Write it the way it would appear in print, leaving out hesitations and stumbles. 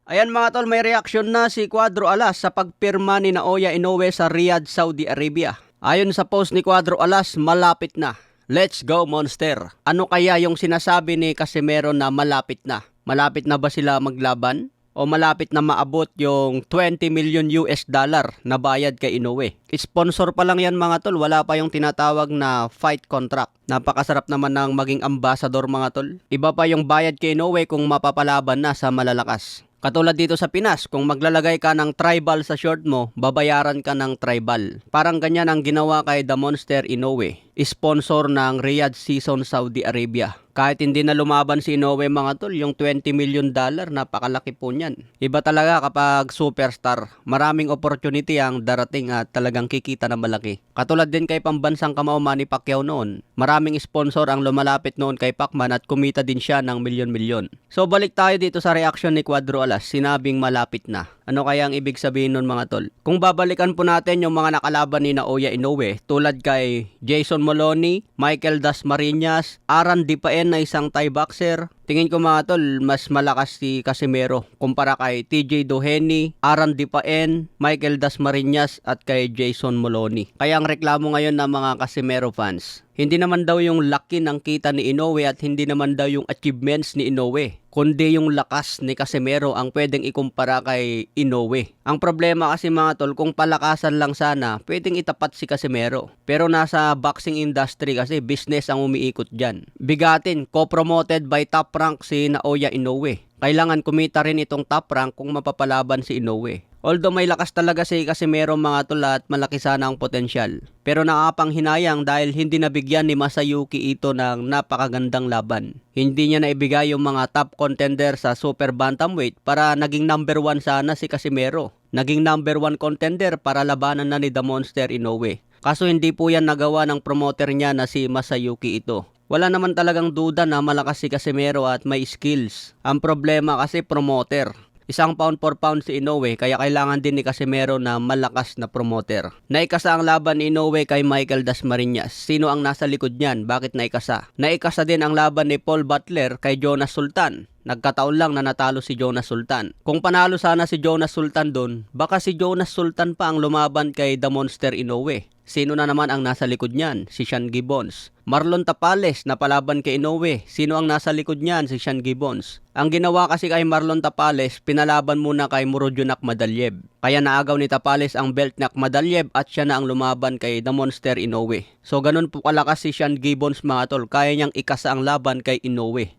Ayan mga tol, may reaksyon na si Cuadro Alas sa pagpirma ni Naoya Inoue sa Riyadh, Saudi Arabia. Ayon sa post ni Cuadro Alas, malapit na. Let's go Monster! Ano kaya yung sinasabi ni Casimero na malapit na? Malapit na ba sila maglaban? O malapit na maabot yung 20 million US dollar na bayad kay Inoue? Sponsor pa lang yan mga tol, wala pa yung tinatawag na fight contract. Napakasarap naman ng maging ambassador mga tol. Iba pa yung bayad kay Inoue kung mapapalaban na sa malalakas. Katulad dito sa Pinas, kung maglalagay ka ng tribal sa short mo, babayaran ka ng tribal. Parang ganyan ang ginawa kay The Monster Inoue, sponsor ng Riyadh Season Saudi Arabia. Kahit hindi na lumaban si Inoue mga tol, yung 20 million dollar, napakalaki po niyan. Iba talaga kapag superstar, maraming opportunity ang darating at talagang kikita na malaki. Katulad din kay pambansang kamao Manny Pacquiao noon, maraming sponsor ang lumalapit noon kay Pacman at kumita din siya ng milyon-milyon. So balik tayo dito sa reaction ni Cuadro Alas, sinabing malapit na. Ano kaya ang ibig sabihin nun mga tol? Kung babalikan po natin yung mga nakalaban ni Naoya Inoue, tulad kay Jason Moloney, Michael Dasmariñas, Aran Dipaen na isang Thai boxer, tingin ko mga tol, mas malakas si Casimero kumpara kay TJ Doheny, Aran Dipaen, Michael Dasmariñas at kay Jason Moloney. Kaya ang reklamo ngayon ng mga Casimero fans, hindi naman daw yung laki ng kita ni Inoue at hindi naman daw yung achievements ni Inoue, kundi yung lakas ni Casimero ang pwedeng ikumpara kay Inoue. Ang problema kasi mga tol, kung palakasan lang sana, pwedeng itapat si Casimero. Pero nasa boxing industry kasi, business ang umiikot dyan. Bigatin, co-promoted by Top Rank si Naoya Inoue. Kailangan kumita rin itong Top Rank kung mapapalaban si Inoue. Although may lakas talaga si Casimero mga tol at malaki sana ang potensyal. Pero nakakapanghinayang dahil hindi nabigyan ni Masayuki Ito ng napakagandang laban. Hindi niya naibigay yung mga top contender sa super bantamweight para naging number 1 sana si Casimero. Naging number 1 contender para labanan na ni The Monster Inoue. Kaso hindi po yan nagawa ng promoter niya na si Masayuki Ito. Wala naman talagang duda na malakas si Casimero at may skills. Ang problema kasi promoter. Isang pound for pound si Inoue, kaya kailangan din ni Casimero na malakas na promoter. Naikasa ang laban ni Inoue kay Michael Dasmariñas. Sino ang nasa likod niyan? Bakit naikasa? Naikasa din ang laban ni Paul Butler kay Jonas Sultan. Nagkataon lang na natalo si Jonas Sultan. Kung panalo sana si Jonas Sultan doon, baka si Jonas Sultan pa ang lumaban kay The Monster Inoue. Sino na naman ang nasa likod niyan? Si Sean Gibbons. Marlon Tapales na palaban kay Inoue. Sino ang nasa likod niyan? Si Sean Gibbons. Ang ginawa kasi kay Marlon Tapales, pinalaban muna kay Murodjonak Madalyev. Kaya naagaw ni Tapales ang belt ni Madalyev at siya na ang lumaban kay The Monster Inoue. So ganun po kalakas si Sean Gibbons mga tol. Kaya niyang ikasa ang laban kay Inoue.